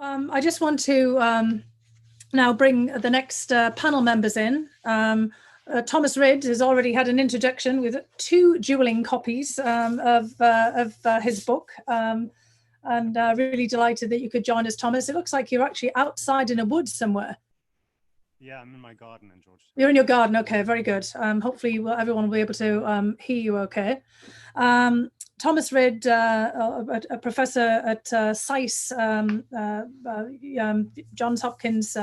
I just want to now bring the next panel members in. Thomas Ridd has already had an interjection with 2 dueling copies of his book. And really delighted that you could join us, Thomas. It looks like you're actually outside in a wood somewhere. Yeah, I'm in my garden in Georgia. You're in your garden, okay, very good. Hopefully everyone will be able to hear you okay. Thomas Ridd, a professor at SAIS, Johns Hopkins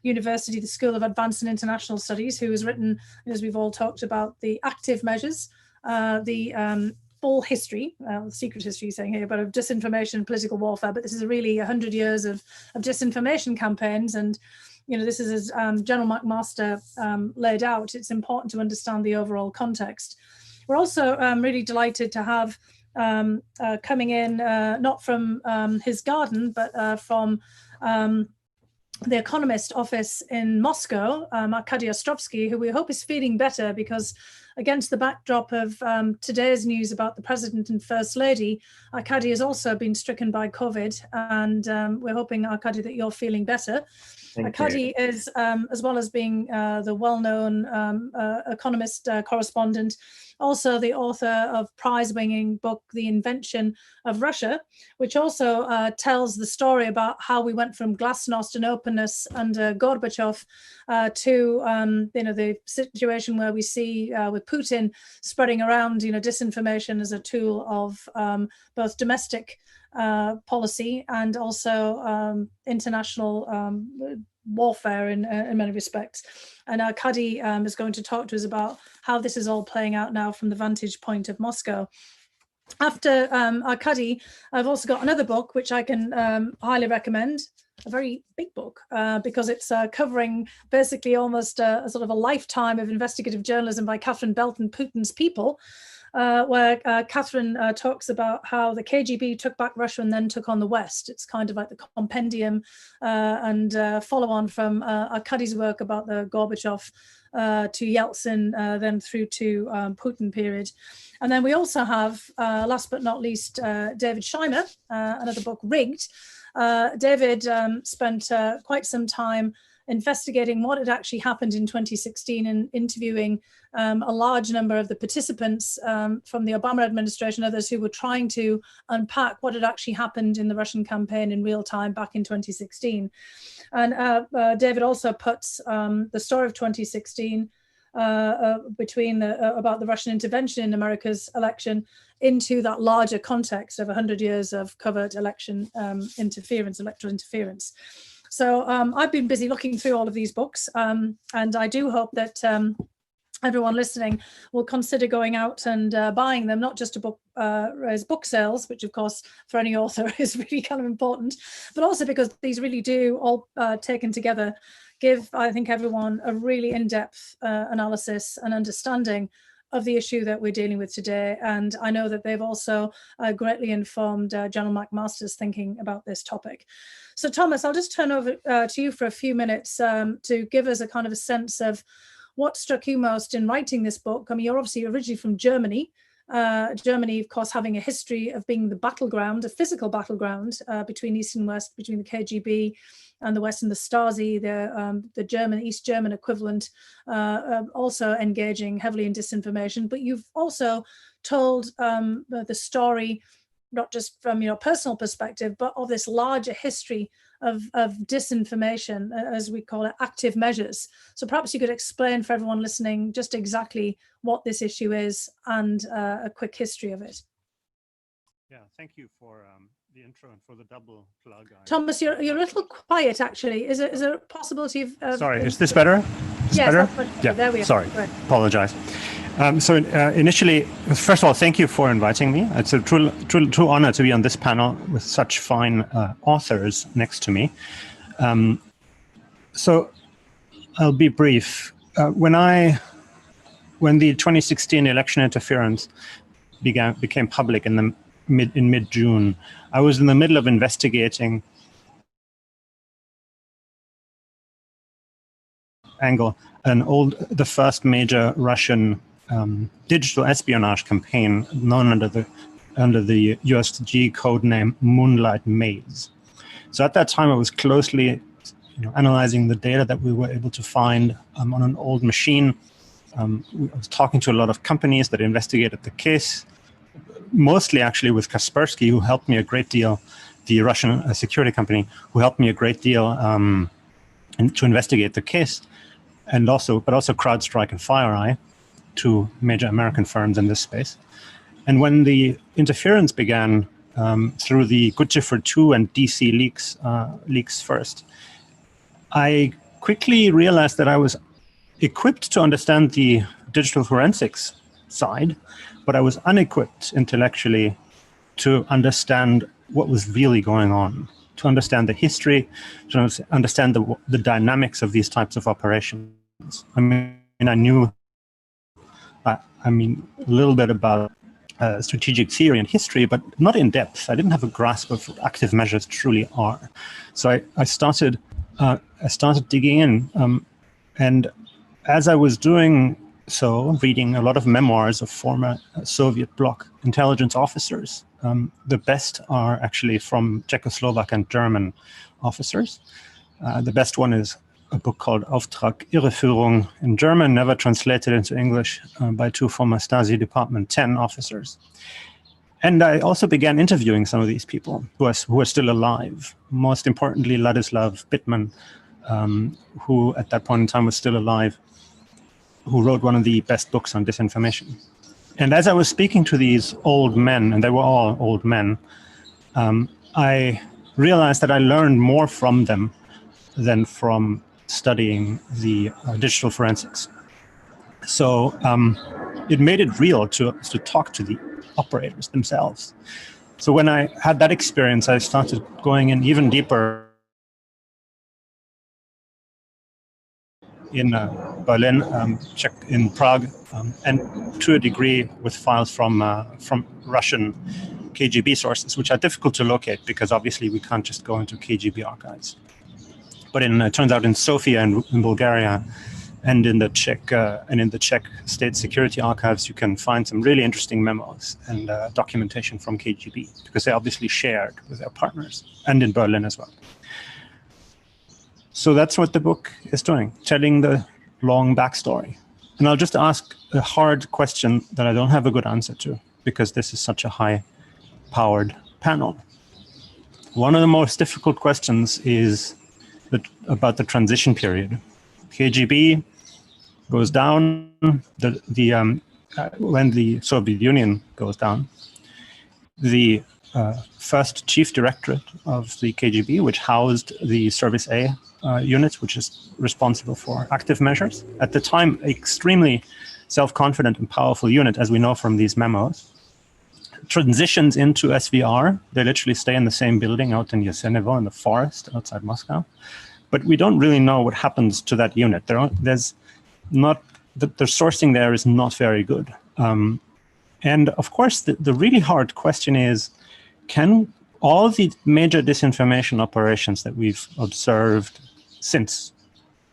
University, the School of Advanced and International Studies, who has written, as we've all talked about, the active measures, the full history, secret history saying here, but of disinformation, political warfare. But this is really 100 years of disinformation campaigns. And, you know, this is as General McMaster laid out, it's important to understand the overall context. We're also really delighted to have coming in, not from his garden, but from the Economist office in Moscow, Arkady Ostrovsky, who we hope is feeling better, because against the backdrop of today's news about the President and First Lady, Arkady has also been stricken by COVID, and we're hoping, Arkady, that you're feeling better. Arkady is, as well as being the well-known Economist correspondent, also the author of prize-winning book, The Invention of Russia, which also tells the story about how we went from glasnost and openness under Gorbachev to, you know, the situation where we see with Putin spreading around, you know, disinformation as a tool of both domestic policy and also international warfare in many respects. And Arkady is going to talk to us about how this is all playing out now from the vantage point of Moscow. After Arkady, I've also got another book which I can highly recommend, a very big book, because it's covering basically almost a sort of a lifetime of investigative journalism by Catherine Belton, Putin's People, where Catherine talks about how the KGB took back Russia and then took on the West. It's kind of like the compendium and follow on from Arkady's work about the Gorbachev to Yeltsin, then through to Putin period. And then we also have, last but not least, David Scheimer, another book, Rigged. David spent quite some time investigating what had actually happened in 2016 and interviewing a large number of the participants from the Obama administration, others who were trying to unpack what had actually happened in the Russian campaign in real time back in 2016. And David also puts the story of 2016 between about the Russian intervention in America's election into that larger context of 100 years of covert election interference, electoral interference. So I've been busy looking through all of these books, and I do hope that everyone listening will consider going out and buying them, not just to raise book sales, which of course for any author is really kind of important, but also because these really do all taken together give, I think, everyone a really in-depth analysis and understanding of the issue that we're dealing with today. And I know that they've also greatly informed General McMaster's thinking about this topic. So Thomas, I'll just turn over to you for a few minutes to give us a kind of a sense of what struck you most in writing this book. I mean, you're obviously originally from Germany. Germany, of course, having a history of being the battleground, a physical battleground between East and West, between the KGB and the West and the Stasi, the German, East German equivalent, also engaging heavily in disinformation. But you've also told the story, not just from your personal perspective, but of this larger history of disinformation, as we call it, active measures. So perhaps you could explain for everyone listening just exactly what this issue is and a quick history of it. Yeah, thank you for the intro and for the double plug. Thomas, you're a little quiet, actually. Is there a possibility of... Sorry, is this better? Yes, better? Yeah, there we are. Sorry, Right. Apologize. So initially, first of all, thank you for inviting me. It's a true honor to be on this panel with such fine authors next to me. So I'll be brief. When the 2016 election interference became public in mid-June, I was in the middle of investigating the first major Russian digital espionage campaign known under the USG code name Moonlight Maze. So at that time, I was closely analyzing the data that we were able to find on an old machine. I was talking to a lot of companies that investigated the case, mostly actually with Kaspersky, who helped me a great deal, the Russian security company, who helped me a great deal to investigate the case, but also CrowdStrike and FireEye, two major American firms in this space. And when the interference began through the Guccifer 2 and DC leaks first, I quickly realized that I was equipped to understand the digital forensics side, but I was unequipped intellectually to understand what was really going on, to understand the history, to understand the dynamics of these types of operations. I mean, I knew, a little bit about strategic theory and history, but not in depth. I didn't have a grasp of what active measures truly are. So I started digging in, and as I was doing so, reading a lot of memoirs of former Soviet bloc intelligence officers. The best are actually from Czechoslovak and German officers. The best one is a book called Auftrag Irreführung in German, never translated into English, by two former Stasi Department 10 officers. And I also began interviewing some of these people who are still alive. Most importantly, Ladislav Bittman, who at that point in time was still alive, who wrote one of the best books on disinformation. And as I was speaking to these old men, and they were all old men, I realized that I learned more from them than from studying the digital forensics. So it made it real to talk to the operators themselves. So when I had that experience, I started going in even deeper in Berlin, in Prague, and to a degree with files from Russian KGB sources, which are difficult to locate because obviously we can't just go into KGB archives. But it turns out in Sofia and in Bulgaria, and in the Czech state security archives, you can find some really interesting memos and documentation from KGB, because they obviously shared with their partners, and in Berlin as well. So that's what the book is doing, telling the long backstory. And I'll just ask a hard question that I don't have a good answer to, because this is such a high-powered panel. One of the most difficult questions is about the transition period. KGB goes down when the Soviet Union goes down. The first chief directorate of the KGB, which housed the Service A unit, which is responsible for active measures, at the time extremely self-confident and powerful unit, as we know from these memos, transitions into SVR. They literally stay in the same building out in Yasenevo in the forest outside Moscow. But we don't really know what happens to that unit. The sourcing there is not very good. And of course, the really hard question is, can all the major disinformation operations that we've observed since,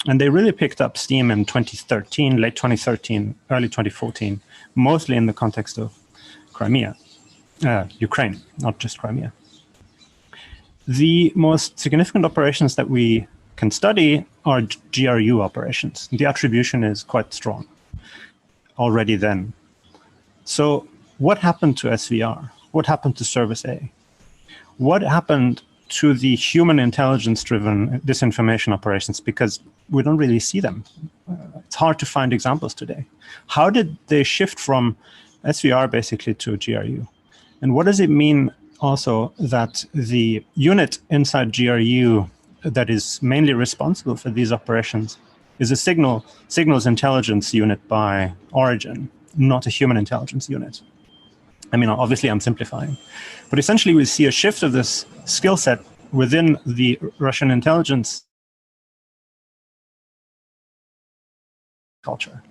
and they really picked up steam in 2013, late 2013, early 2014, mostly in the context of Crimea, Ukraine, not just Crimea. The most significant operations that we can study are GRU operations. The attribution is quite strong already then. So what happened to SVR? What happened to Service A? What happened to the human intelligence-driven disinformation operations? Because we don't really see them. It's hard to find examples today. How did they shift from SVR basically to GRU? And what does it mean also that the unit inside GRU that is mainly responsible for these operations is a signals intelligence unit by origin, not a human intelligence unit? I mean, obviously I'm simplifying, but essentially we see a shift of this skill set within the Russian intelligence culture.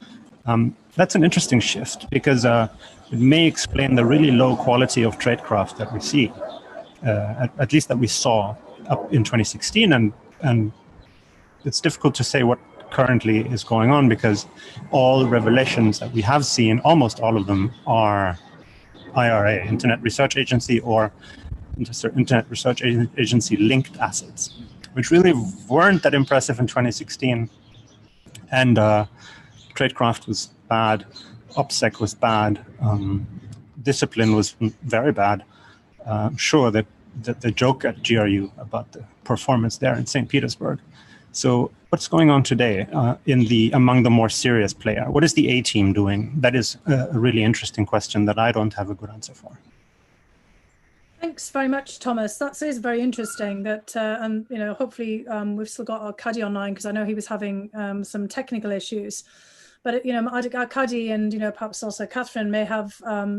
That's an interesting shift, because it may explain the really low quality of tradecraft that we see, at least that we saw up in 2016. And it's difficult to say what currently is going on, because all revelations that we have seen, almost all of them, are IRA, Internet Research Agency, or Internet Research Agency linked assets, which really weren't that impressive in 2016. And tradecraft was bad, OPSEC was bad, discipline was very bad. Sure, that the joke at GRU about the performance there in St. Petersburg. So what's going on today among the more serious player? What is the A team doing? That is a really interesting question that I don't have a good answer for. Thanks very much, Thomas. That is very interesting. That and hopefully we've still got Arkady online, because I know he was having some technical issues. But Arkady and perhaps also Catherine may have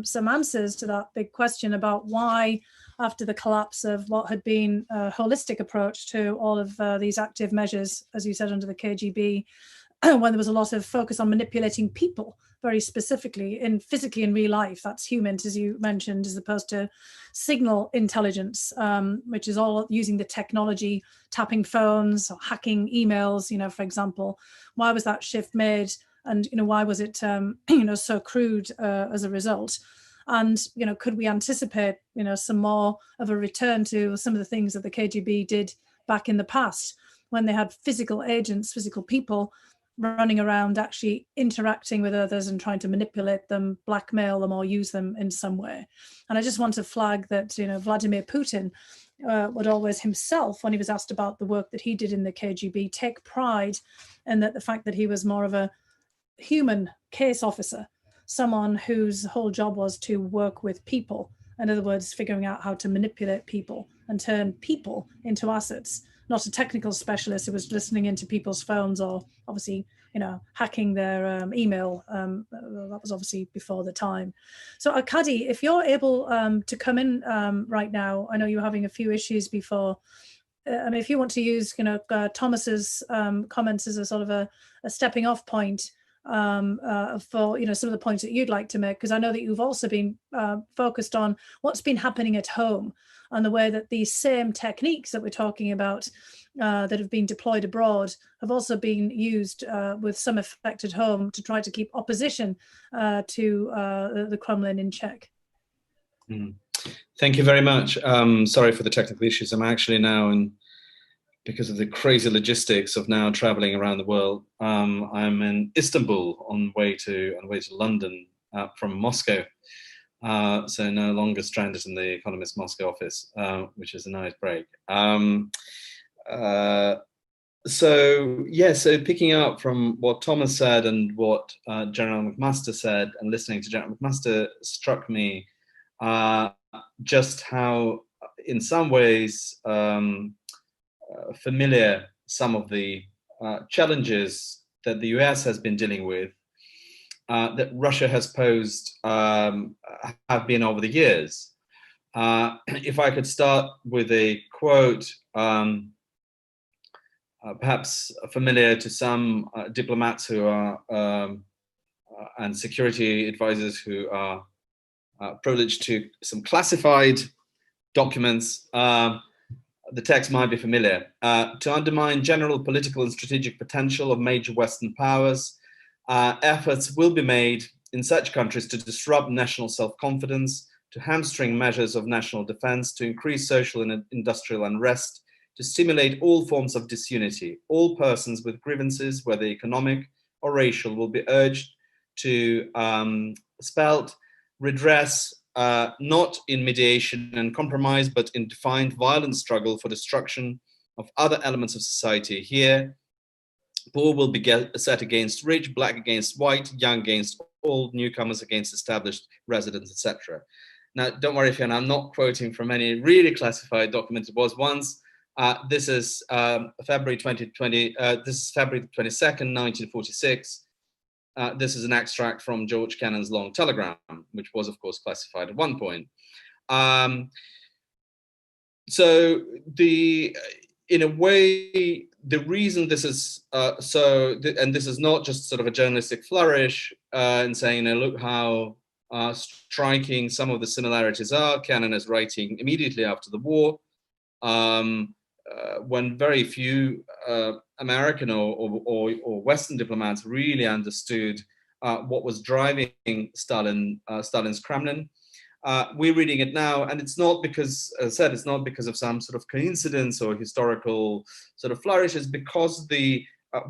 some answers to that big question about why, after the collapse of what had been a holistic approach to all of these active measures, as you said, under the KGB, when there was a lot of focus on manipulating people very specifically physically in real life, that's humans, as you mentioned, as opposed to signal intelligence, which is all using the technology, tapping phones, or hacking emails, for example. Why was that shift made? And why was it so crude as a result? And could we anticipate some more of a return to some of the things that the KGB did back in the past, when they had physical agents, physical people running around actually interacting with others and trying to manipulate them, blackmail them, or use them in some way? And I just want to flag that Vladimir Putin would always himself, when he was asked about the work that he did in the KGB, take pride in the fact that he was more of a human case officer, someone whose whole job was to work with people. In other words, figuring out how to manipulate people and turn people into assets. Not a technical specialist who was listening into people's phones or obviously, hacking their email. That was obviously before the time. So Arkady, if you're able to come in right now, I know you were having a few issues before. If you want to use, Thomas's comments as a sort of a stepping off point for some of the points that you'd like to make, because I know that you've also been focused on what's been happening at home and the way that these same techniques that we're talking about that have been deployed abroad have also been used with some effect at home to try to keep opposition to the Kremlin in check. Thank you very much. Sorry for the technical issues. I'm actually now because of the crazy logistics of now traveling around the world, I'm in Istanbul on way to London from Moscow. So no longer stranded in the Economist Moscow office, which is a nice break. So picking up from what Thomas said and what General McMaster said, and listening to General McMaster, struck me just how, in some ways, familiar some of the challenges that the US has been dealing with, that Russia has posed, have been over the years. If I could start with a quote, perhaps familiar to some diplomats who are and security advisors who are privileged to some classified documents. The text might be familiar. To undermine general political and strategic potential of major Western powers, efforts will be made in such countries to disrupt national self-confidence, to hamstring measures of national defense, to increase social and industrial unrest, to stimulate all forms of disunity. All persons with grievances, whether economic or racial, will be urged to spelt redress, not in mediation and compromise, but in defined violent struggle for destruction of other elements of society. Here, poor will be set against rich, black against white, young against old, newcomers against established residents, etc. Now, don't worry, Fiona, I'm not quoting from any really classified document. It was once. This is February 2020. This is February 22nd, 1946. This is an extract from George Kennan's long telegram, which was, of course, classified at one point. In a way, the reason this is and this is not just sort of a journalistic flourish and saying, look how striking some of the similarities are. Kennan is writing immediately after the war, when very few American or Western diplomats really understood what was driving Stalin's Kremlin. We're reading it now, and it's not because, as I said, it's not because of some sort of coincidence or historical sort of flourish. It's because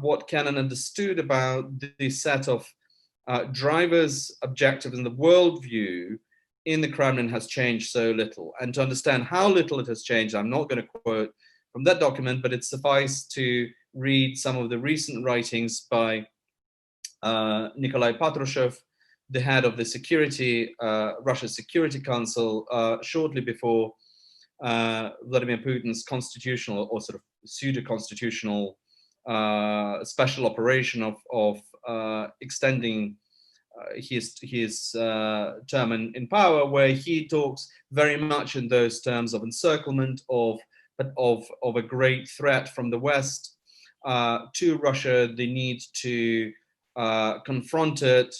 what Kennan understood about the set of drivers, objectives, and the worldview in the Kremlin has changed so little. And to understand how little it has changed, I'm not going to quote from that document, but it suffices to read some of the recent writings by Nikolai Patrushev, the head of the Russia's Security Council, shortly before Vladimir Putin's constitutional or sort of pseudo-constitutional special operation of extending his term in power, where he talks very much in those terms of encirclement of a great threat from the West to Russia, the need to confront it,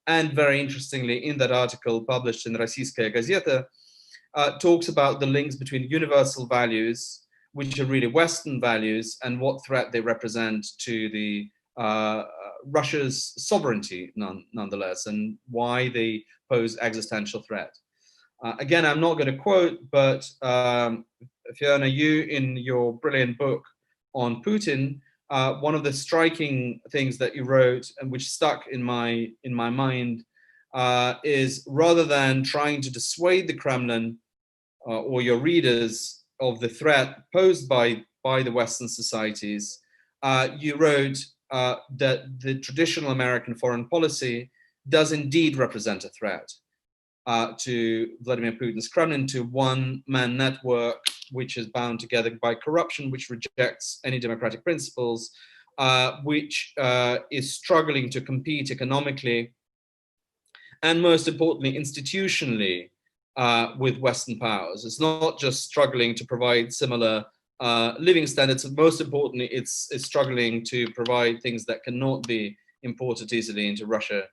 and very interestingly, in that article published in Российская Газета, talks about the links between universal values, which are really Western values, and what threat they represent to the Russia's sovereignty, nonetheless, and why they pose existential threat. Again, I'm not going to quote, but Fiona, you in your brilliant book on Putin, one of the striking things that you wrote and which stuck in my mind is, rather than trying to dissuade the Kremlin or your readers of the threat posed by the Western societies, you wrote that the traditional American foreign policy does indeed represent a threat to Vladimir Putin's Kremlin, to one-man network which is bound together by corruption, which rejects any democratic principles, which is struggling to compete economically and, most importantly, institutionally with Western powers. It's not just struggling to provide similar living standards. Most importantly, it's struggling to provide things that cannot be imported easily into Russia.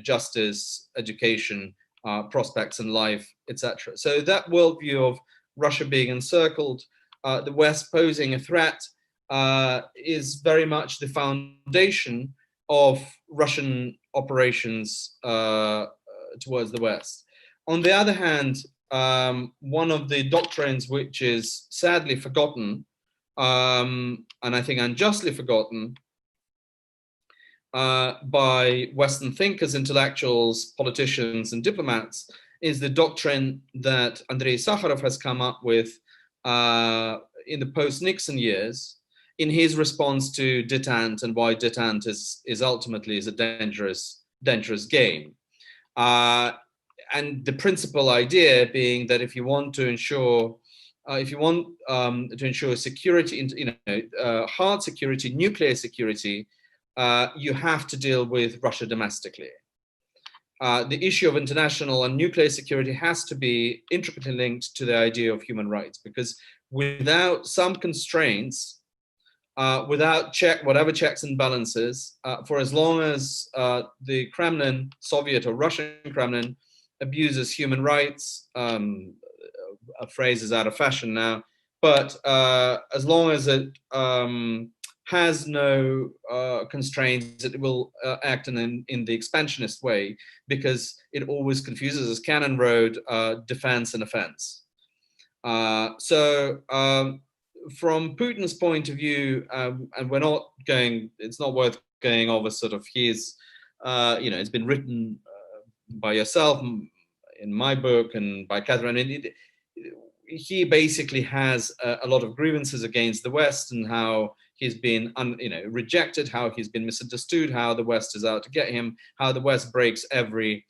Justice, education, prospects in life, etc. So that worldview of Russia being encircled, the West posing a threat, is very much the foundation of Russian operations towards the West. On the other hand, one of the doctrines which is sadly forgotten, and I think unjustly forgotten, by Western thinkers, intellectuals, politicians, and diplomats, is the doctrine that Andrei Sakharov has come up with in the post-Nixon years in his response to detente, and why detente is ultimately a dangerous game. And the principal idea being that if you want to ensure security, hard security, nuclear security, you have to deal with Russia domestically. The issue of international and nuclear security has to be intricately linked to the idea of human rights, because without some constraints, without whatever checks and balances, for as long as the Kremlin, Soviet or Russian Kremlin, abuses human rights, a phrase is out of fashion now, but as long as it has no constraints, it will act in the expansionist way, because it always confuses, as Kennan wrote, defense and offense. So from Putin's point of view, and it's not worth going over sort of his, it's been written by yourself in my book and by Catherine. He basically has a lot of grievances against the West, and how he's been rejected, how he's been misunderstood, how the West is out to get him, how the West breaks every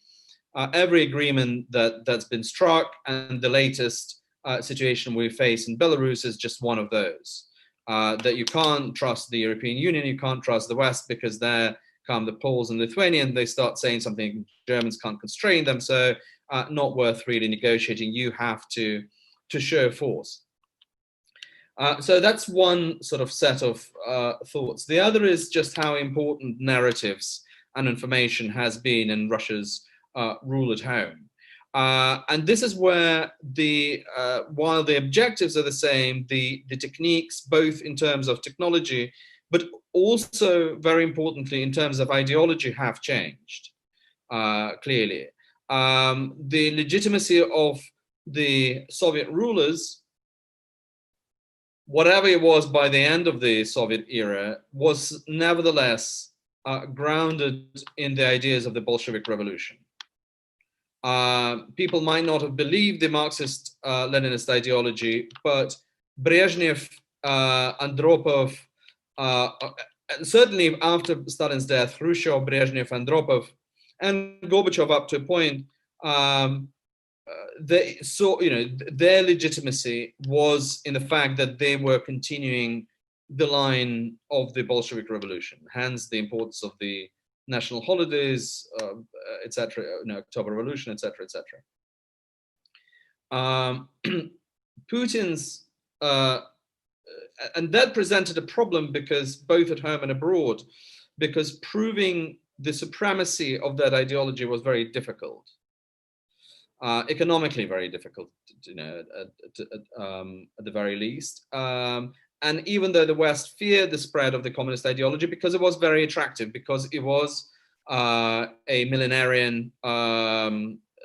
agreement that's been struck, and the latest situation we face in Belarus is just one of those. That you can't trust the European Union, you can't trust the West, because there come the Poles and Lithuanians, they start saying something, Germans can't constrain them, so not worth really negotiating, you have to show force. So that's one sort of set of thoughts. The other is just how important narratives and information has been in Russia's rule at home. And this is where while the objectives are the same, the techniques, both in terms of technology, but also very importantly in terms of ideology, have changed clearly. the legitimacy of the Soviet rulers, whatever it was by the end of the Soviet era, was nevertheless grounded in the ideas of the Bolshevik Revolution. People might not have believed the Marxist-Leninist ideology, but Brezhnev, Andropov, certainly after Stalin's death, Khrushchev, Brezhnev, Andropov, and Gorbachev up to a point, their legitimacy was in the fact that they were continuing the line of the Bolshevik Revolution, hence the importance of the national holidays, etc., October Revolution, etc., etc. Putin's, and that presented a problem because both at home and abroad, because proving the supremacy of that ideology was very difficult, economically very difficult, at the very least. And even though the West feared the spread of the communist ideology because it was very attractive, because it was a millenarian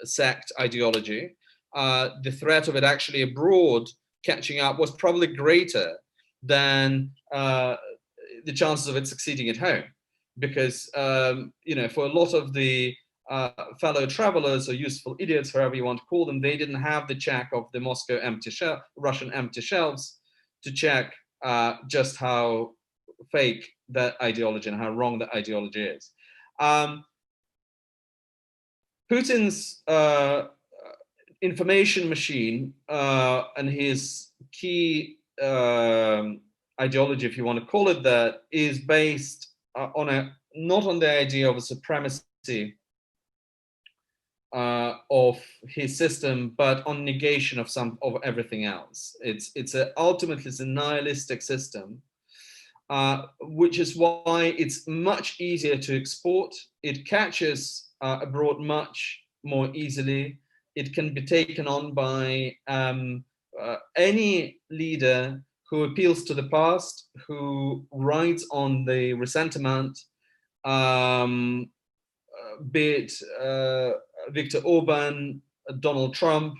sect ideology, the threat of it actually abroad catching up was probably greater than the chances of it succeeding at home. Because, for a lot of the fellow travelers or useful idiots, however you want to call them, they didn't have the check of the Moscow Russian empty shelves to check just how fake that ideology and how wrong that ideology is. Putin's information machine and his key ideology, if you want to call it that, is based not on the idea of a supremacy of his system, but on negation of everything else. Ultimately it's a nihilistic system, which is why it's much easier to export. It catches abroad much more easily. It can be taken on by any leader who appeals to the past, who rides on the resentment, be it Viktor Orban, Donald Trump,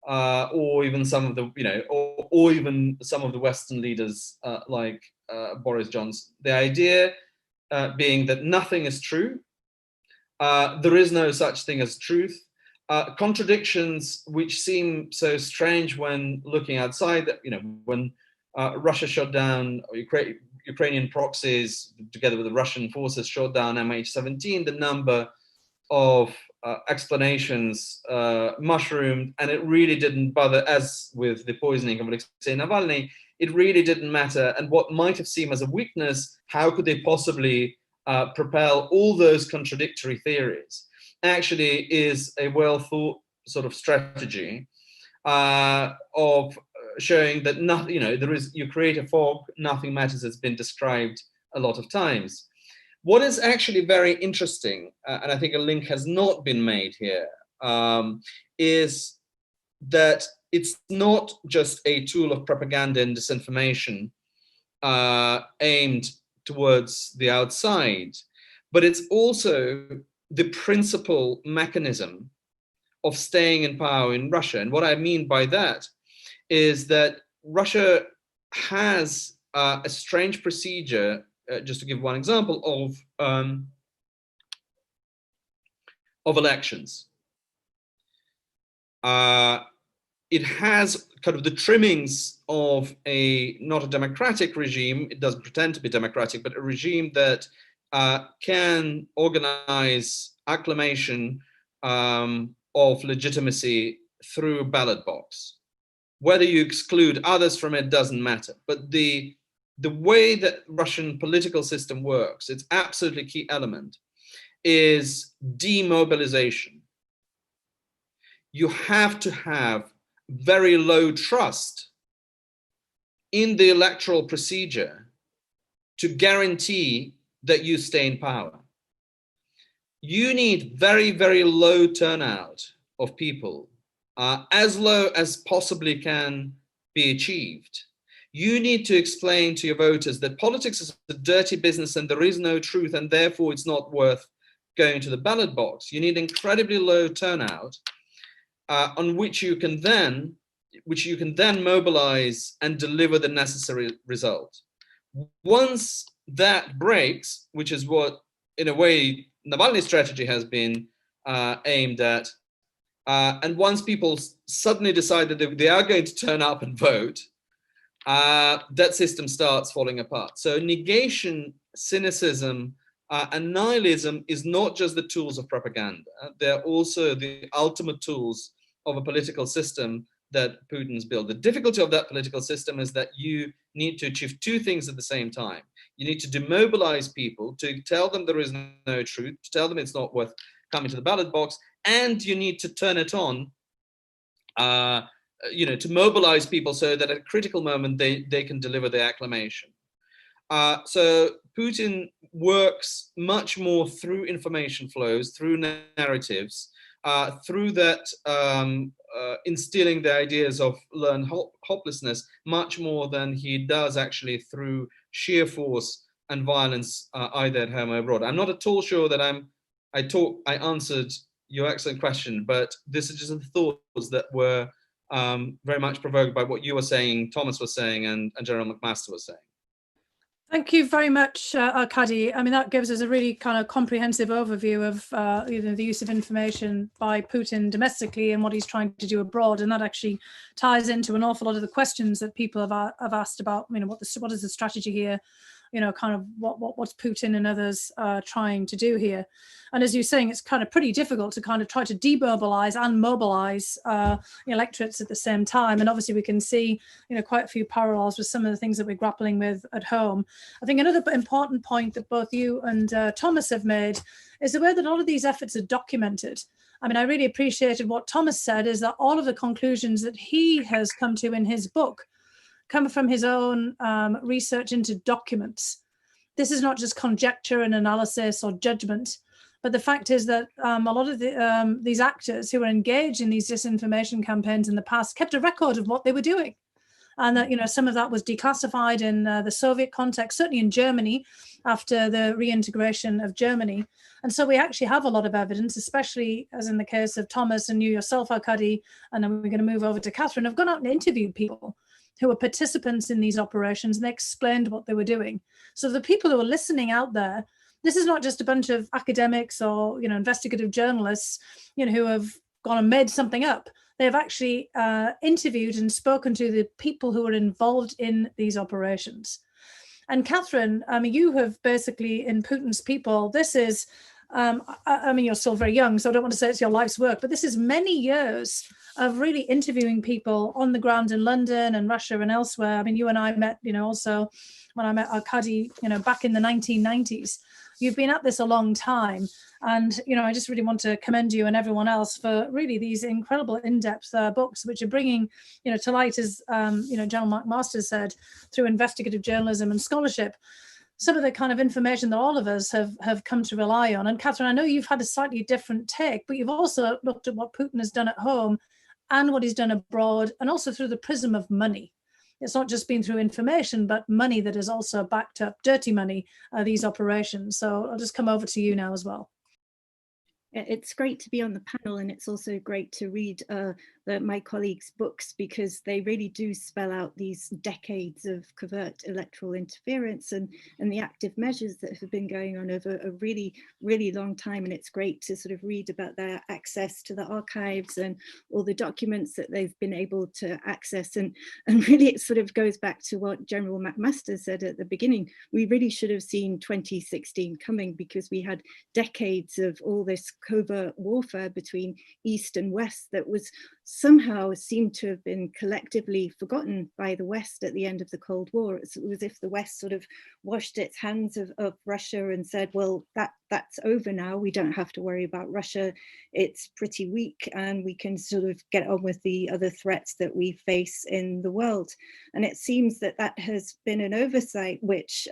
or even some of the, or even some of the Western leaders like Boris Johnson. The idea being that nothing is true, there is no such thing as truth. Contradictions which seem so strange when looking outside, when Russia shot down, Ukrainian proxies together with the Russian forces shot down MH17, the number of explanations mushroomed, and it really didn't bother, as with the poisoning of Alexei Navalny, it really didn't matter. And what might have seemed as a weakness, how could they possibly propel all those contradictory theories, actually is a well thought sort of strategy of showing that nothing, you create a fog, nothing matters, has been described a lot of times. What is actually very interesting, and I think a link has not been made here, is that it's not just a tool of propaganda and disinformation aimed towards the outside, but it's also the principal mechanism of staying in power in Russia. And what I mean by that is that Russia has a strange procedure, just to give one example, of elections. It has kind of the trimmings of not a democratic regime, it doesn't pretend to be democratic, but a regime that can organize acclamation of legitimacy through ballot box. Whether you exclude others from it doesn't matter. But the way that Russian political system works, its absolutely key element is demobilization. You have to have very low trust in the electoral procedure to guarantee that you stay in power. You need very, very low turnout of people, as low as possibly can be achieved. You need to explain to your voters that politics is a dirty business and there is no truth, and therefore it's not worth going to the ballot box, you need incredibly low turnout, on which you can then mobilize and deliver the necessary result. Once that breaks, which is what, in a way, Navalny's strategy has been aimed at, and once people suddenly decide that they are going to turn up and vote, that system starts falling apart. So negation, cynicism, and nihilism is not just the tools of propaganda. They're also the ultimate tools of a political system that Putin's built. The difficulty of that political system is that you need to achieve two things at the same time. You need to demobilize people, to tell them there is no truth, to tell them it's not worth coming to the ballot box, and you need to turn it on, to mobilize people so that at a critical moment they can deliver the acclamation. So Putin works much more through information flows, through narratives, through that instilling the ideas of learned hopelessness, much more than he does actually through sheer force and violence, either at home or abroad. I'm not at all sure that I answered your excellent question, but this is just the thoughts that were very much provoked by what you were saying, Thomas was saying, and General McMaster was saying. Thank you very much, Arkady. I mean, that gives us a really kind of comprehensive overview of the use of information by Putin domestically and what he's trying to do abroad, and that actually ties into an awful lot of the questions that people have asked about. What is the strategy here? Kind of what's Putin and others trying to do here? And as you're saying, it's kind of pretty difficult to kind of try to demobilize and mobilize electorates at the same time. And obviously we can see, quite a few parallels with some of the things that we're grappling with at home. I think another important point that both you and Thomas have made is the way that all of these efforts are documented. I mean, I really appreciated what Thomas said, is that all of the conclusions that he has come to in his book come from his own research into documents. This is not just conjecture and analysis or judgment, but the fact is that a lot of these actors who were engaged in these disinformation campaigns in the past kept a record of what they were doing. And that, some of that was declassified in the Soviet context, certainly in Germany, after the reintegration of Germany. And so we actually have a lot of evidence, especially as in the case of Thomas and you yourself, Arkady, and then we're going to move over to Catherine, have gone out and interviewed people who were participants in these operations, and they explained what they were doing. So the people who are listening out there, this is not just a bunch of academics or investigative journalists who have gone and made something up. They have actually interviewed and spoken to the people who are involved in these operations. And Catherine, you have basically, in Putin's People, this is, you're still very young, so I don't want to say it's your life's work, but this is many years of really interviewing people on the ground in London and Russia and elsewhere. I mean, you and I met, also when I met Arkady, back in the 1990s. You've been at this a long time. And, I just really want to commend you and everyone else for really these incredible in-depth books, which are bringing, to light, as, General McMaster said, through investigative journalism and scholarship, some of the kind of information that all of us have come to rely on. And Catherine, I know you've had a slightly different take, but you've also looked at what Putin has done at home and what he's done abroad, and also through the prism of money. It's not just been through information, but money that has also backed up, dirty money, these operations. So I'll just come over to you now as well. It's great to be on the panel, and it's also great to read my colleagues' books, because they really do spell out these decades of covert electoral interference and the active measures that have been going on over a really, really long time. And it's great to sort of read about their access to the archives and all the documents that they've been able to access. And really it sort of goes back to what General McMaster said at the beginning. We really should have seen 2016 coming, because we had decades of all this covert warfare between East and West that was somehow seemed to have been collectively forgotten by the West at the end of the Cold War. It was as if the West sort of washed its hands of Russia and said, well, that's over now. We don't have to worry about Russia. It's pretty weak, and we can sort of get on with the other threats that we face in the world. And it seems that that has been an oversight, which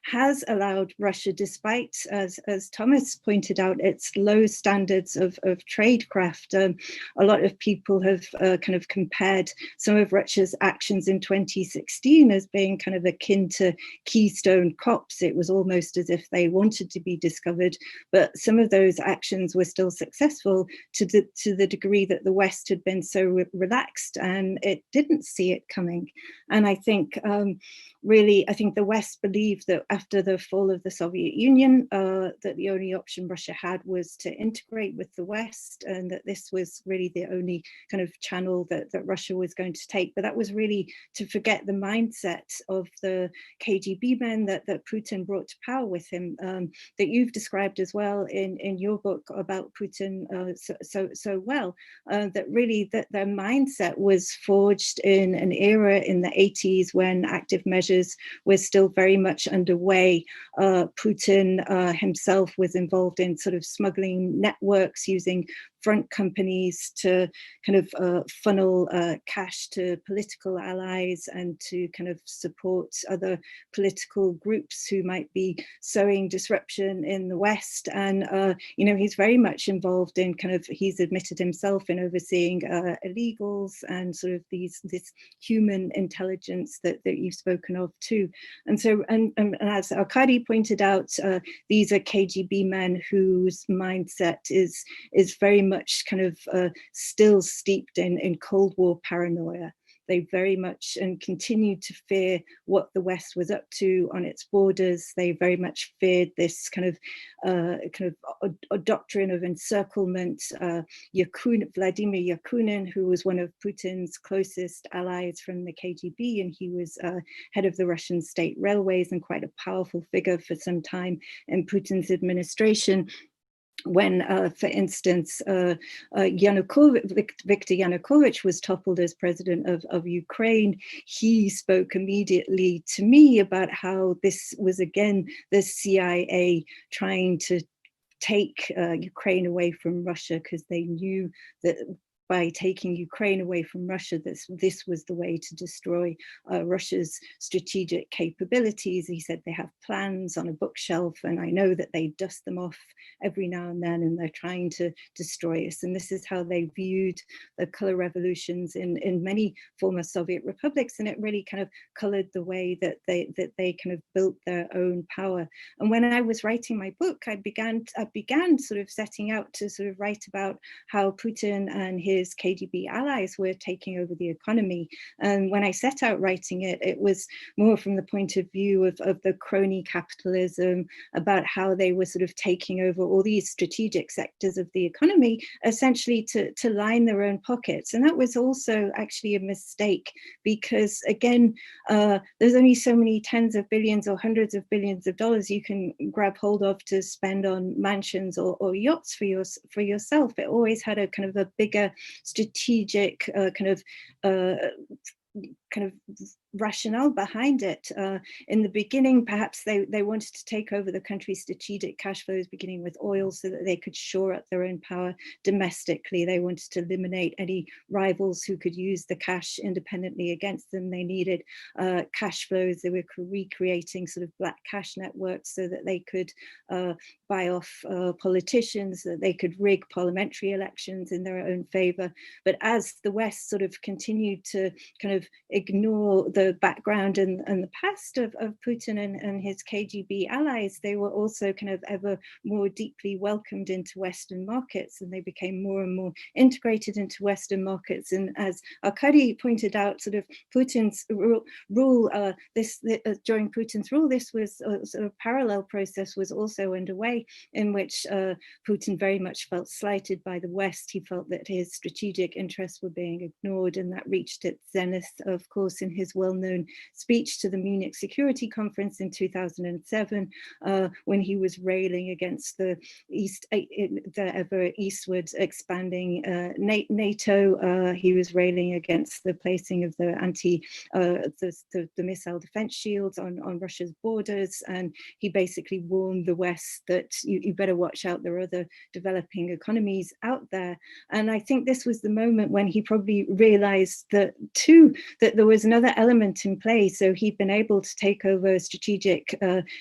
has allowed Russia, despite, as Thomas pointed out, its low standards of tradecraft. A lot of people people have kind of compared some of Russia's actions in 2016 as being kind of akin to Keystone Cops. It was almost as if they wanted to be discovered, but some of those actions were still successful to the degree that the West had been so relaxed and it didn't see it coming. And I think really, I think the West believed that after the fall of the Soviet Union, that the only option Russia had was to integrate with the West, and that this was really the only kind of channel that Russia was going to take. But that was really to forget the mindset of the KGB men that Putin brought to power with him, that you've described as well in your book about Putin so well, that really that their mindset was forged in an era in the 80s when active measures were still very much underway. Putin himself was involved in sort of smuggling networks using front companies to kind of funnel cash to political allies and to kind of support other political groups who might be sowing disruption in the West. And, you know, he's very much involved in kind of, he's admitted himself in overseeing illegals and sort of this human intelligence that you've spoken of too. And so, and as Arkady pointed out, these are KGB men whose mindset is very much kind of still steeped in Cold War paranoia. They very much and continued to fear what the West was up to on its borders. They very much feared this kind of a doctrine of encirclement. Vladimir Yakunen, who was one of Putin's closest allies from the KGB, and he was head of the Russian state railways and quite a powerful figure for some time in Putin's administration. When, for instance, Viktor Yanukovych was toppled as president of Ukraine, he spoke immediately to me about how this was, again, the CIA trying to take Ukraine away from Russia, because they knew that by taking Ukraine away from Russia, this was the way to destroy Russia's strategic capabilities. He said they have plans on a bookshelf, and I know that they dust them off every now and then, and they're trying to destroy us. And this is how they viewed the color revolutions in many former Soviet republics, and it really kind of colored the way that they kind of built their own power. And when I was writing my book, I began sort of setting out to sort of write about how Putin and his KGB allies were taking over the economy. And when I set out writing it, it was more from the point of view of the crony capitalism, about how they were sort of taking over all these strategic sectors of the economy, essentially to line their own pockets. And that was also actually a mistake, because again, there's only so many tens of billions or hundreds of billions of dollars you can grab hold of to spend on mansions or yachts for yourself. It always had a kind of a bigger strategic kind of rationale behind it. In the beginning, perhaps they wanted to take over the country's strategic cash flows, beginning with oil, so that they could shore up their own power domestically. They wanted to eliminate any rivals who could use the cash independently against them. They needed cash flows. They were recreating sort of black cash networks so that they could buy off politicians, that they could rig parliamentary elections in their own favor. But as the West sort of continued to kind of ignore the background and the past of Putin and his KGB allies, they were also kind of ever more deeply welcomed into Western markets, and they became more and more integrated into Western markets. And as Arkady pointed out, sort of Putin's rule during Putin's rule, this was a sort of parallel process was also underway, in which Putin very much felt slighted by the West. He felt that his strategic interests were being ignored, and that reached its zenith, of course, in his well-known speech to the Munich Security Conference in 2007, when he was railing against the ever eastward expanding NATO. He was railing against the placing of the missile defense shields on Russia's borders, and he basically warned the West that you better watch out, there are other developing economies out there. And I think this was the moment when he probably realized that too, that there was another element government in place. So he'd been able to take over strategic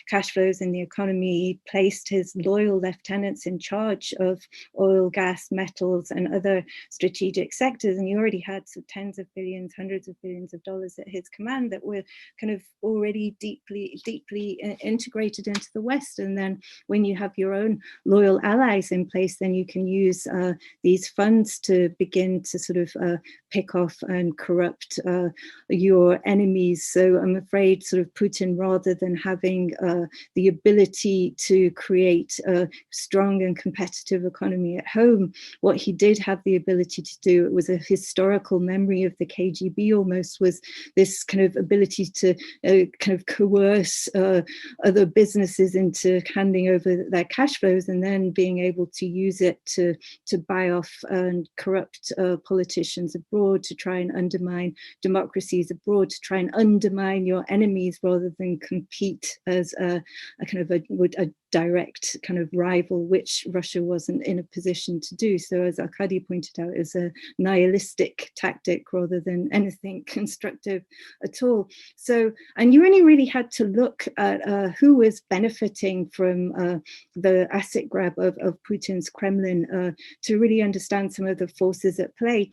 cash flows in the economy, placed his loyal lieutenants in charge of oil, gas, metals, and other strategic sectors. And he already had tens of billions, hundreds of billions of dollars at his command that were kind of already deeply integrated into the West. And then when you have your own loyal allies in place, then you can use these funds to begin to sort of pick off and corrupt your enemies. So I'm afraid sort of Putin, rather than having the ability to create a strong and competitive economy at home, what he did have the ability to do, it was a historical memory of the KGB almost, was this kind of ability to kind of coerce other businesses into handing over their cash flows and then being able to use it to buy off and corrupt politicians abroad, to try and undermine democracies abroad, to try and undermine your enemies rather than compete as a kind of a direct kind of rival, which Russia wasn't in a position to do. So as Arkady pointed out, it's a nihilistic tactic rather than anything constructive at all. So, and you only really had to look at who was benefiting from the asset grab of Putin's Kremlin to really understand some of the forces at play.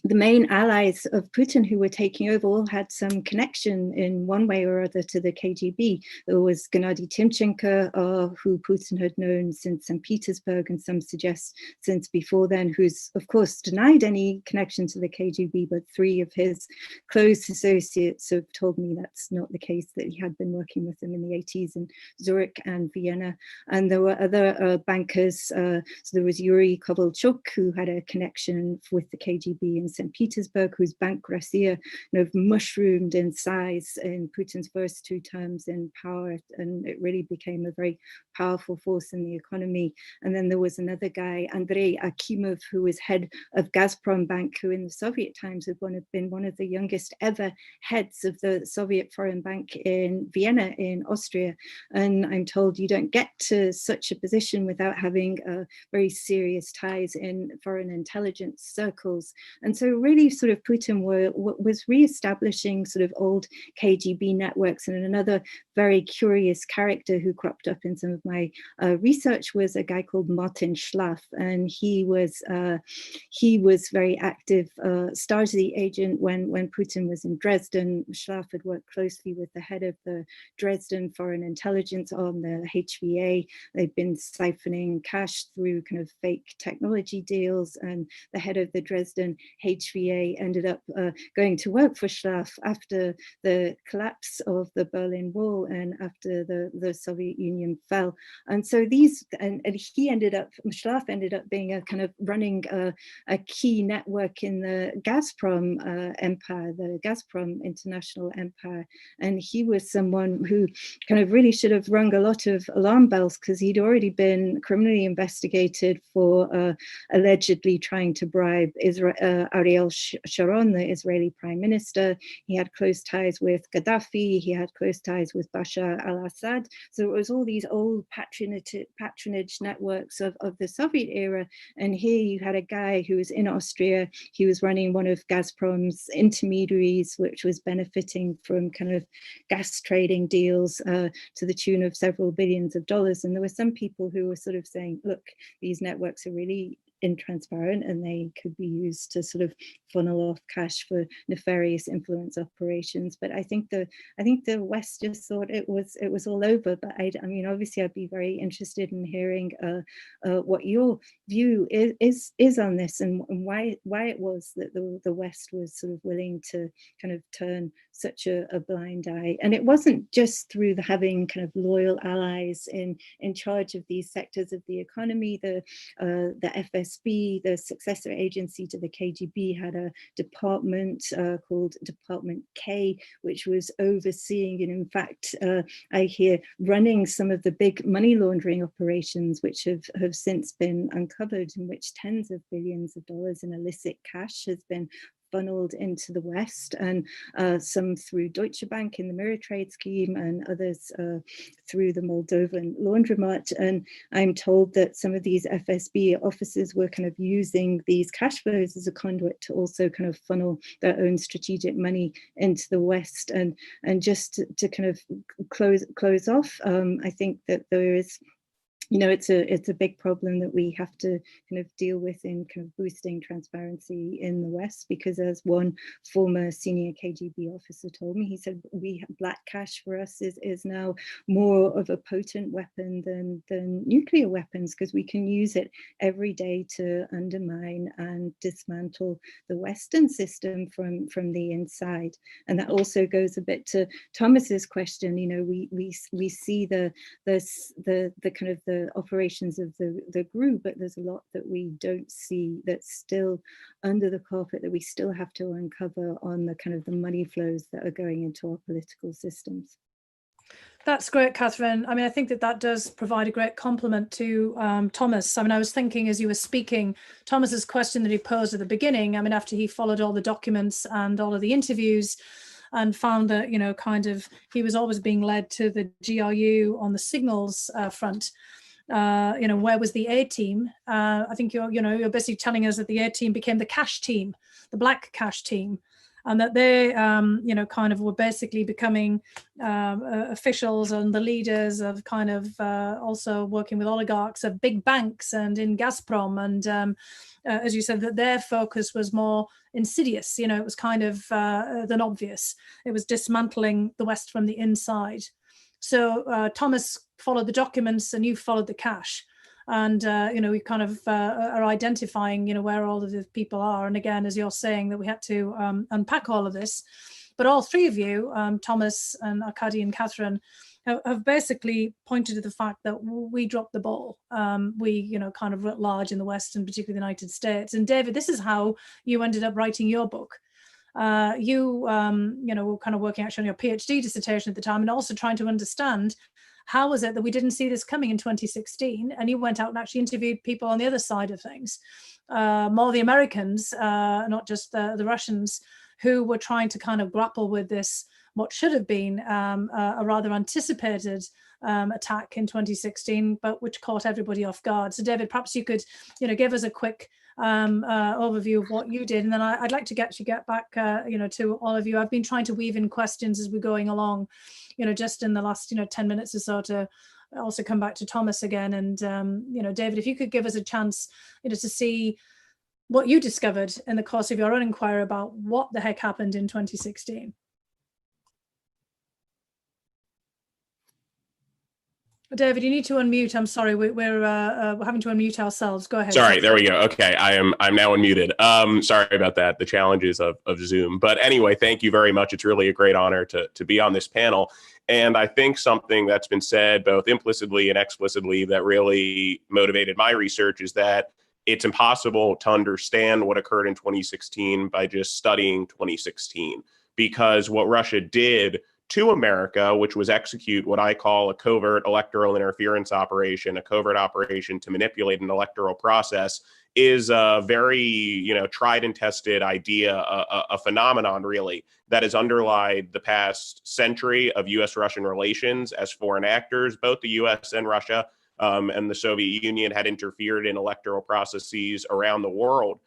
The main allies of Putin who were taking over all had some connection in one way or other to the KGB. There was Gennady Timchenko, who Putin had known since St. Petersburg, and some suggest since before then, who's of course denied any connection to the KGB, but 3 of his close associates have told me that's not the case, that he had been working with them in the 80s in Zurich and Vienna. And there were other bankers. So there was Yuri Kovalchuk, who had a connection with the KGB in St. Petersburg, whose bank Rossiya kind of mushroomed in size in Putin's first 2 terms in power, and it really became a very powerful force in the economy. And then there was another guy, Andrei Akimov, who was head of Gazprom Bank, who in the Soviet times had been one of the youngest ever heads of the Soviet Foreign Bank in Vienna in Austria. And I'm told you don't get to such a position without having very serious ties in foreign intelligence circles. And so really sort of Putin was re-establishing sort of old KGB networks. And another very curious character who cropped up in some of my research was a guy called Martin Schlaff. And he was very active Stasi agent when Putin was in Dresden. Schlaff had worked closely with the head of the Dresden Foreign Intelligence on the HVA. They'd been siphoning cash through kind of fake technology deals, and the head of the Dresden HVA ended up going to work for Schlaff after the collapse of the Berlin Wall and after the Soviet Union fell. And so Schlaff ended up being a kind of running a key network in the Gazprom empire, the Gazprom international empire. And he was someone who kind of really should have rung a lot of alarm bells, because he'd already been criminally investigated for allegedly trying to bribe Ariel Sharon, the Israeli prime minister. He had close ties with Gaddafi. He had close ties with Bashar al-Assad. So it was all these old patronage networks of the Soviet era. And here you had a guy who was in Austria. He was running one of Gazprom's intermediaries, which was benefiting from kind of gas trading deals to the tune of several billions of dollars. And there were some people who were sort of saying, look, these networks are really intransparent and they could be used to sort of funnel off cash for nefarious influence operations. But I think the West just thought it was all over. But I mean, obviously, I'd be very interested in hearing what your view is on this, and why it was that the West was sort of willing to kind of turn such a blind eye. And it wasn't just through having kind of loyal allies in charge of these sectors of the economy. The FSB, the successor agency to the KGB, had a department called Department K, which was overseeing and in fact, I hear, running some of the big money laundering operations, which have since been uncovered, in which tens of billions of dollars in illicit cash has been funneled into the West, and some through Deutsche Bank in the mirror trade scheme, and others through the Moldovan laundromat. And I'm told that some of these FSB officers were kind of using these cash flows as a conduit to also kind of funnel their own strategic money into the West. And just to kind of close off, I think that there is, it's a big problem that we have to kind of deal with in kind of boosting transparency in the West, because as one former senior KGB officer told me, he said, black cash for us is now more of a potent weapon than nuclear weapons, because we can use it every day to undermine and dismantle the Western system from the inside. And that also goes a bit to Thomas's question. We see the kind of the operations of the group, but there's a lot that we don't see that's still under the carpet that we still have to uncover on the kind of the money flows that are going into our political systems. That's great, Catherine. I mean, I think that does provide a great complement to Thomas. I mean, I was thinking as you were speaking, Thomas's question that he posed at the beginning, I mean, after he followed all the documents and all of the interviews and found that, kind of he was always being led to the GRU on the signals front. Where was the A team? I think you're basically telling us that the A team became the cash team, the black cash team, and that they, kind of were basically becoming officials and the leaders of kind of also working with oligarchs of big banks and in Gazprom. And as you said, that their focus was more insidious. It was kind of than obvious. It was dismantling the West from the inside. So Thomas followed the documents and you followed the cash. And, we kind of are identifying, where all of the people are. And again, as you're saying, that we had to unpack all of this. But all three of you, Thomas and Arkady and Catherine, have basically pointed to the fact that we dropped the ball. We, kind of writ large in the West and particularly the United States. And David, this is how you ended up writing your book. You were kind of working actually on your PhD dissertation at the time and also trying to understand how was it that we didn't see this coming in 2016? And you went out and actually interviewed people on the other side of things, more the Americans, not just the Russians, who were trying to kind of grapple with this, what should have been a rather anticipated attack in 2016, but which caught everybody off guard. So David, perhaps you could, give us a quick overview of what you did, and then I'd like to get back, to all of you. I've been trying to weave in questions as we're going along, just in the last 10 minutes or so, to also come back to Thomas again. And David, if you could give us a chance, to see what you discovered in the course of your own inquiry about what the heck happened in 2016. David, you need to unmute. I'm sorry, we're having to unmute ourselves. Go ahead. Sorry, there we go. Okay, I'm now unmuted. Sorry about that, the challenges of Zoom. But anyway, thank you very much. It's really a great honor to be on this panel. And I think something that's been said both implicitly and explicitly that really motivated my research is that it's impossible to understand what occurred in 2016 by just studying 2016, because what Russia did to America, which was execute what I call a covert electoral interference operation, a covert operation to manipulate an electoral process, is a very, tried and tested idea, a phenomenon really that has underlied the past century of U.S.-Russian relations as foreign actors. Both the U.S. and Russia and the Soviet Union had interfered in electoral processes around the world,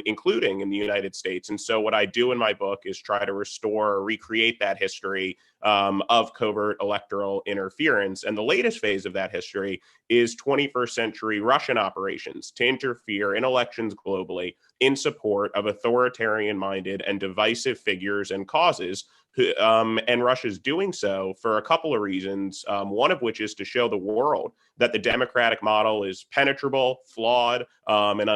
including in the United States. And so what I do in my book is try to restore or recreate that history of covert electoral interference. And the latest phase of that history is 21st century Russian operations to interfere in elections globally in support of authoritarian-minded and divisive figures and causes. And Russia's doing so for a couple of reasons, one of which is to show the world that the democratic model is penetrable, flawed, and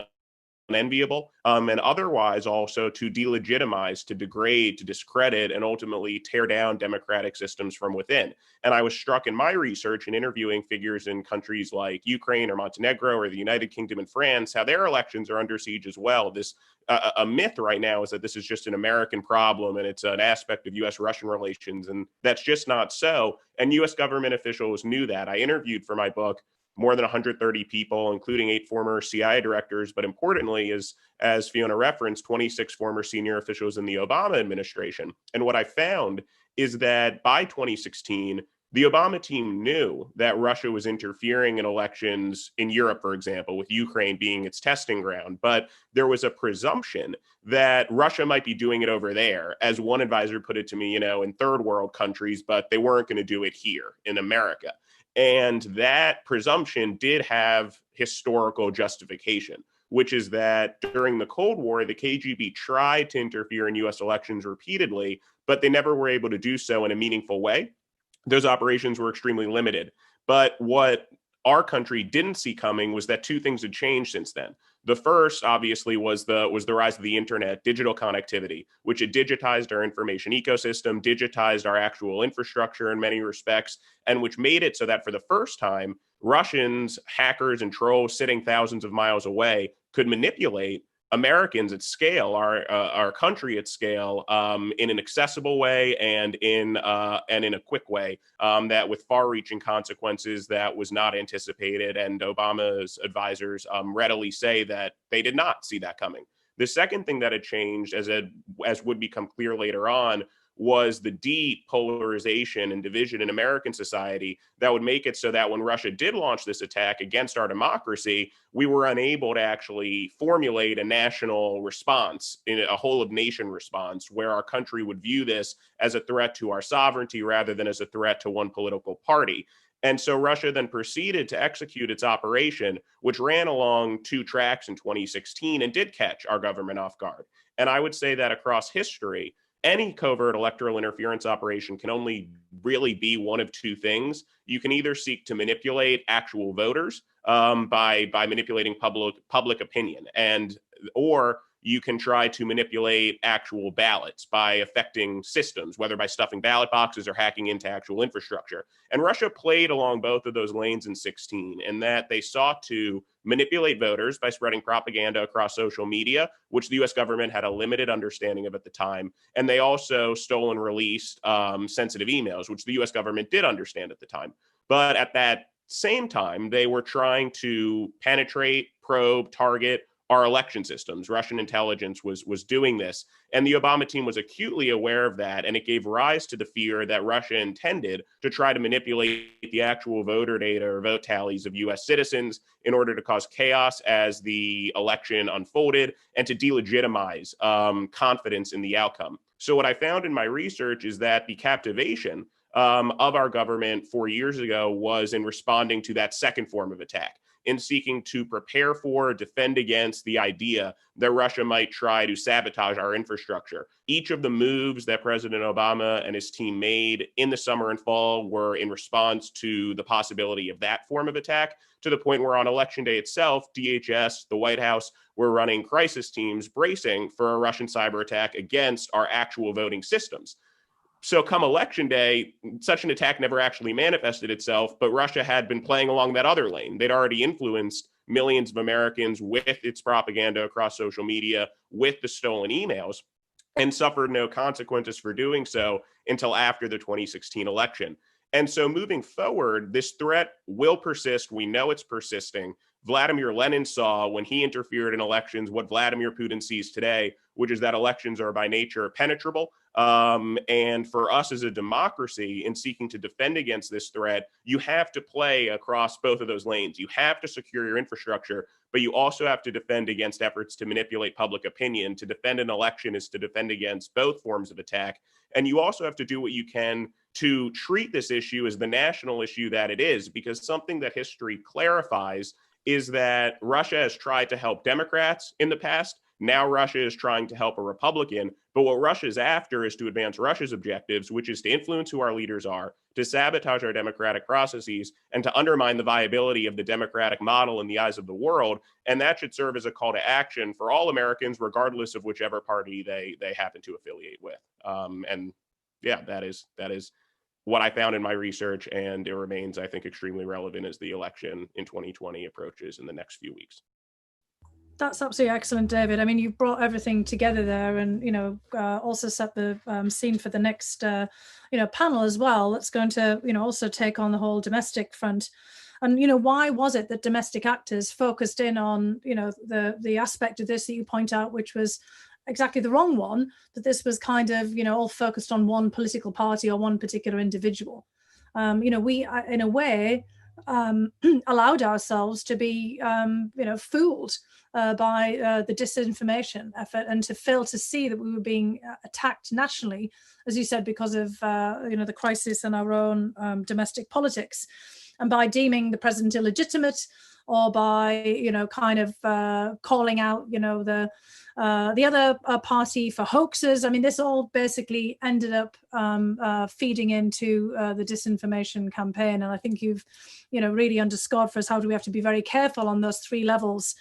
unenviable, and otherwise also to delegitimize, to degrade, to discredit, and ultimately tear down democratic systems from within. And I was struck in my research in interviewing figures in countries like Ukraine or Montenegro or the United Kingdom and France, how their elections are under siege as well. This a myth right now is that this is just an American problem and it's an aspect of U.S.-Russian relations, and that's just not so. And U.S. government officials knew that. I interviewed for my book more than 130 people, including 8 former CIA directors, but importantly, as Fiona referenced, 26 former senior officials in the Obama administration. And what I found is that by 2016, the Obama team knew that Russia was interfering in elections in Europe, for example, with Ukraine being its testing ground. But there was a presumption that Russia might be doing it over there, as one advisor put it to me, in third world countries, but they weren't going to do it here in America. And that presumption did have historical justification, which is that during the Cold War, the KGB tried to interfere in US elections repeatedly, but they never were able to do so in a meaningful way. Those operations were extremely limited. But what our country didn't see coming was that 2 things had changed since then. The first, obviously, was the rise of the internet, digital connectivity, which had digitized our information ecosystem, digitized our actual infrastructure in many respects, and which made it so that for the first time, Russians, hackers, and trolls sitting thousands of miles away could manipulate Americans at scale, our country at scale, in an accessible way and in a quick way, that with far-reaching consequences that was not anticipated. And Obama's advisors readily say that they did not see that coming. The second thing that had changed, as would become clear later on, was the deep polarization and division in American society that would make it so that when Russia did launch this attack against our democracy, we were unable to actually formulate a national response, in a whole of nation response, where our country would view this as a threat to our sovereignty rather than as a threat to one political party. And so Russia then proceeded to execute its operation, which ran along 2 tracks in 2016 and did catch our government off guard. And I would say that across history, any covert electoral interference operation can only really be one of 2 things. You can either seek to manipulate actual voters by manipulating public opinion, or you can try to manipulate actual ballots by affecting systems, whether by stuffing ballot boxes or hacking into actual infrastructure. And Russia played along both of those lanes in 2016, in that they sought to manipulate voters by spreading propaganda across social media, which the US government had a limited understanding of at the time. And they also stole and released sensitive emails, which the US government did understand at the time. But at that same time, they were trying to penetrate, probe, target our election systems. Russian intelligence was doing this, and the Obama team was acutely aware of that, and it gave rise to the fear that Russia intended to try to manipulate the actual voter data or vote tallies of US citizens in order to cause chaos as the election unfolded and to delegitimize confidence in the outcome. So what I found in my research is that the captivation of our government 4 years ago was in responding to that second form of attack, in seeking to prepare for, defend against the idea that Russia might try to sabotage our infrastructure. Each of the moves that President Obama and his team made in the summer and fall were in response to the possibility of that form of attack, to the point where on election day itself, DHS, the White House, were running crisis teams bracing for a Russian cyber attack against our actual voting systems. So come election day, such an attack never actually manifested itself, but Russia had been playing along that other lane. They'd already influenced millions of Americans with its propaganda across social media, with the stolen emails, and suffered no consequences for doing so until after the 2016 election. And so moving forward, this threat will persist. We know it's persisting. Vladimir Lenin saw, when he interfered in elections, what Vladimir Putin sees today, which is that elections are by nature penetrable. And for us as a democracy, in seeking to defend against this threat, you have to play across both of those lanes. You have to secure your infrastructure, but you also have to defend against efforts to manipulate public opinion. To defend an election is to defend against both forms of attack. And you also have to do what you can to treat this issue as the national issue that it is, because something that history clarifies is that Russia has tried to help Democrats in the past. Now Russia is trying to help a Republican, but what Russia is after is to advance Russia's objectives, which is to influence who our leaders are, to sabotage our democratic processes, and to undermine the viability of the democratic model in the eyes of the world. And that should serve as a call to action for all Americans, regardless of whichever party they happen to affiliate with. And yeah, that is what I found in my research, and it remains, I think, extremely relevant as the election in 2020 approaches in the next few weeks. That's absolutely excellent, David. I mean, you've brought everything together there, and also set the scene for the next panel as well. That's going to also take on the whole domestic front. And, why was it that domestic actors focused in on, the aspect of this that you point out, which was exactly the wrong one, that this was kind of, all focused on one political party or one particular individual. We, in a way, allowed ourselves to be, fooled by the disinformation effort, and to fail to see that we were being attacked nationally, as you said, because of, the crisis in our own domestic politics. And by deeming the president illegitimate, or by, kind of calling out, the other party for hoaxes. I mean, this all basically ended up feeding into the disinformation campaign. And I think you've, really underscored for us how do we have to be very careful on those three levels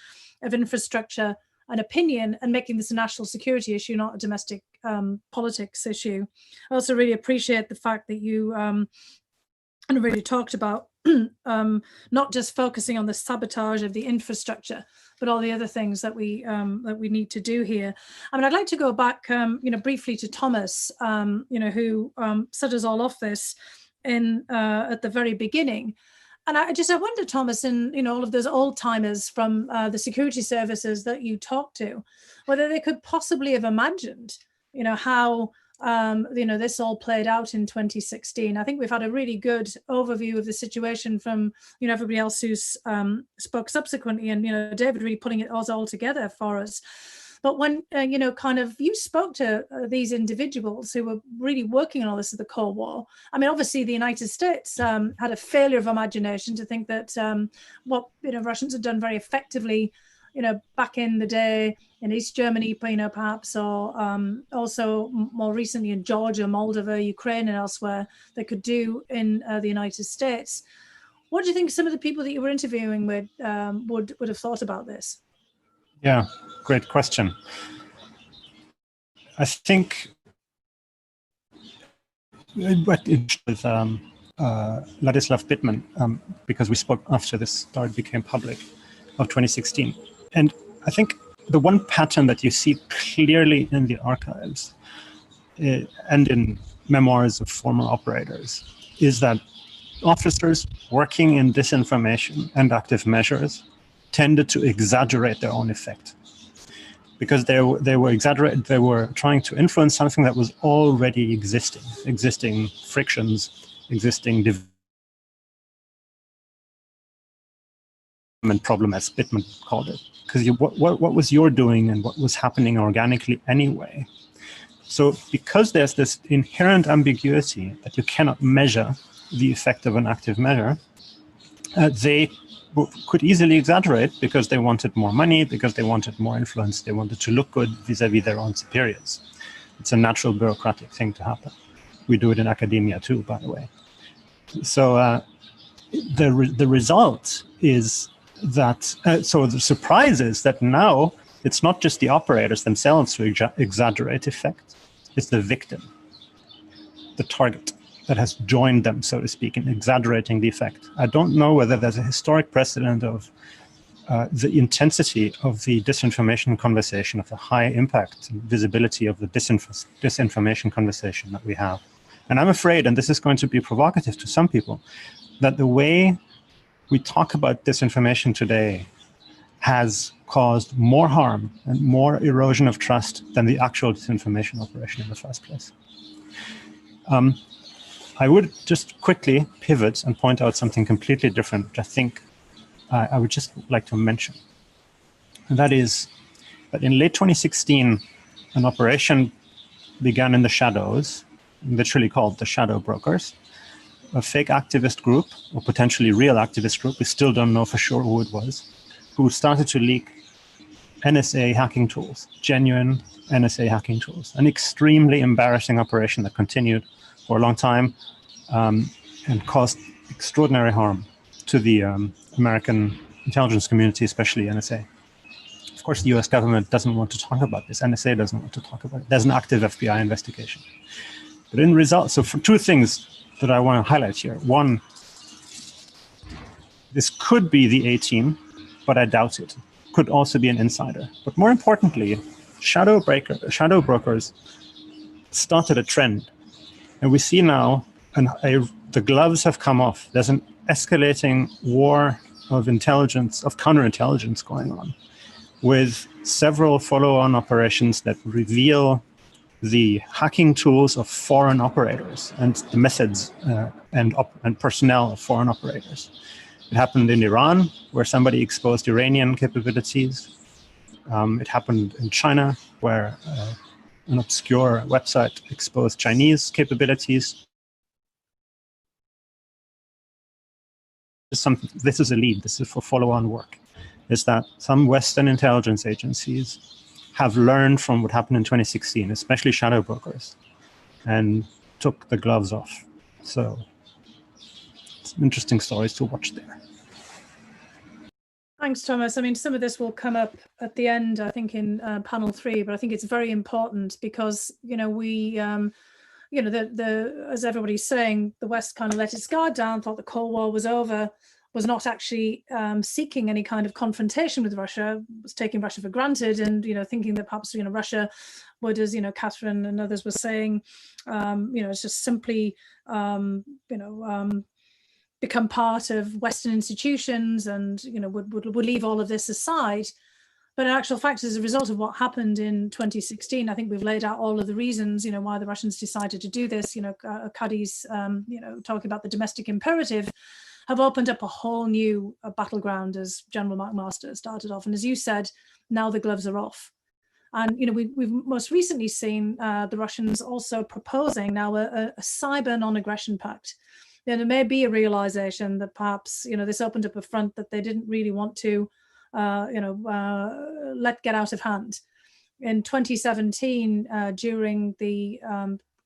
of infrastructure and opinion, and making this a national security issue, not a domestic politics issue. I also really appreciate the fact that you really talked about not just focusing on the sabotage of the infrastructure, but all the other things that we need to do here. I mean, I'd like to go back, briefly to Thomas, who set us all off this at the very beginning. And I wonder, Thomas, in all of those old timers from the security services that you talked to, whether they could possibly have imagined, how this all played out in 2016. I think we've had a really good overview of the situation from, everybody else who's spoke subsequently, and, David really putting it all together for us. But when, kind of you spoke to these individuals who were really working on all this at the Cold War, I mean, obviously the United States had a failure of imagination to think that what, Russians had done very effectively, back in the day in East Germany, perhaps, or also more recently in Georgia, Moldova, Ukraine, and elsewhere, they could do in the United States. What do you think some of the people that you were interviewing with would have thought about this? Yeah, great question. I think with Ladislav Bittman, because we spoke after this start became public of 2016. And I think the one pattern that you see clearly in the archives and in memoirs of former operators is that officers working in disinformation and active measures tended to exaggerate their own effect, because they were trying to influence something that was already existing frictions, existing development problem, as Bittman called it. Because what was your doing and what was happening organically anyway? So because there's this inherent ambiguity that you cannot measure the effect of an active measure, they could easily exaggerate because they wanted more money, because they wanted more influence, they wanted to look good vis-a-vis their own superiors. It's a natural bureaucratic thing to happen. We do it in academia too, by the way. So the result is that, so the surprise is that now it's not just the operators themselves who exaggerate effect, it's the victim, the target, that has joined them, so to speak, in exaggerating the effect. I don't know whether there's a historic precedent of the intensity of the disinformation conversation, of the high impact and visibility of the disinformation conversation that we have. And I'm afraid, and this is going to be provocative to some people, that the way we talk about disinformation today has caused more harm and more erosion of trust than the actual disinformation operation in the first place. I would just quickly pivot and point out something completely different, which I think I would just like to mention. And that is that in late 2016, an operation began in the shadows, literally called the Shadow Brokers, a fake activist group, or potentially real activist group, we still don't know for sure who it was, who started to leak NSA hacking tools, genuine NSA hacking tools, an extremely embarrassing operation that continued for a long time and caused extraordinary harm to the American intelligence community, especially NSA. Of course, the US government doesn't want to talk about this. NSA doesn't want to talk about it. There's an active FBI investigation. But in result, so for two things that I want to highlight here. One, this could be the A-team, but I doubt it. Could also be an insider. But more importantly, shadow brokers started a trend. And we see now a the gloves have come off. There's an escalating war of intelligence, of counterintelligence going on, with several follow-on operations that reveal the hacking tools of foreign operators and the methods and personnel of foreign operators. It happened in Iran, where somebody exposed Iranian capabilities. It happened in China, where an obscure website exposed Chinese capabilities. This is a lead. This is for follow-on work. Is that some Western intelligence agencies have learned from what happened in 2016, especially shadow brokers, and took the gloves off. So some interesting stories to watch there. Thanks, Thomas. I mean, some of this will come up at the end, I think, in panel 3, but I think it's very important because, we, as everybody's saying, the West kind of let its guard down, thought the Cold War was over, was not actually seeking any kind of confrontation with Russia, was taking Russia for granted, and thinking that perhaps Russia would, as Catherine and others were saying, it's just simply become part of Western institutions, and would leave all of this aside. But in actual fact, as a result of what happened in 2016, I think we've laid out all of the reasons, why the Russians decided to do this. Kadhi's, talking about the domestic imperative, have opened up a whole new battleground, as General McMaster started off. And as you said, now the gloves are off. And we've most recently seen the Russians also proposing now a cyber non-aggression pact. There may be a realization that perhaps this opened up a front that they didn't really want to let get out of hand. In 2017, during the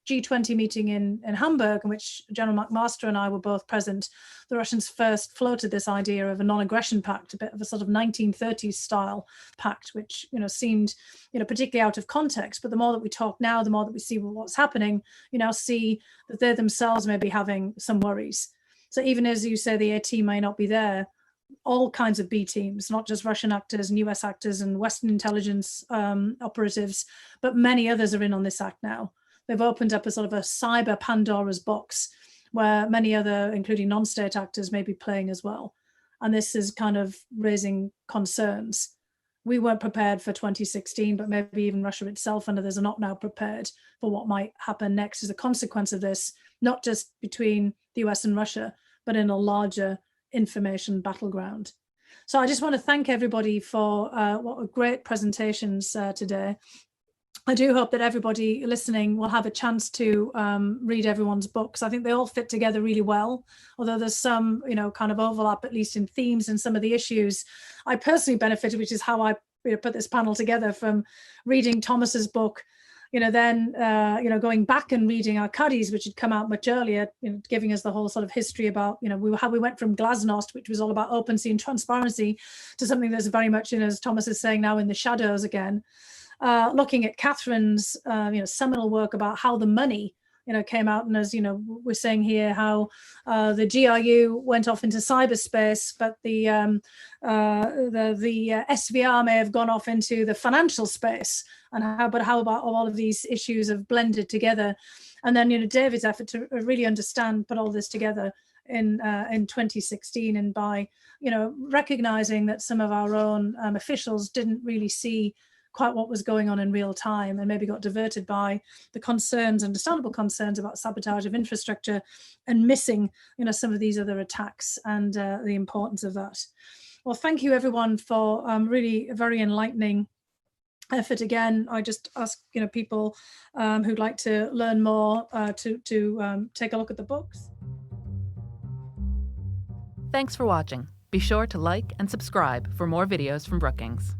G20 meeting in Hamburg, in which General McMaster and I were both present, the Russians first floated this idea of a non-aggression pact, a bit of a sort of 1930s style pact, which seemed particularly out of context. But the more that we talk now, the more that we see what's happening, you now see that they themselves may be having some worries. So even as you say, the A team may not be there, all kinds of B teams, not just Russian actors and US actors and Western intelligence operatives, but many others are in on this act now. They've opened up a sort of a cyber Pandora's box where many other, including non-state actors, may be playing as well. And this is kind of raising concerns. We weren't prepared for 2016, but maybe even Russia itself and others are not now prepared for what might happen next as a consequence of this, not just between the US and Russia, but in a larger information battleground. So I just want to thank everybody for what great presentations today. I do hope that everybody listening will have a chance to read everyone's books. I think they all fit together really well, although there's some, kind of overlap, at least in themes and some of the issues. I personally benefited, which is how I put this panel together, from reading Thomas's book, then, going back and reading Kadhi's, which had come out much earlier, giving us the whole sort of history about, how we went from glasnost, which was all about openness and transparency, to something that's very much, as Thomas is saying, now in the shadows again. Looking at Catherine's, seminal work about how the money, came out, and as we're saying here, how the GRU went off into cyberspace, but the SVR may have gone off into the financial space, and how about all of these issues have blended together, and then David's effort to really understand, put all this together in 2016, and by recognizing that some of our own officials didn't really see quite what was going on in real time, and maybe got diverted by the concerns, understandable concerns about sabotage of infrastructure, and missing, some of these other attacks, and the importance of that. Well, thank you everyone for really a very enlightening effort. Again, I just ask people who'd like to learn more to take a look at the books. Thanks for watching. Be sure to like and subscribe for more videos from Brookings.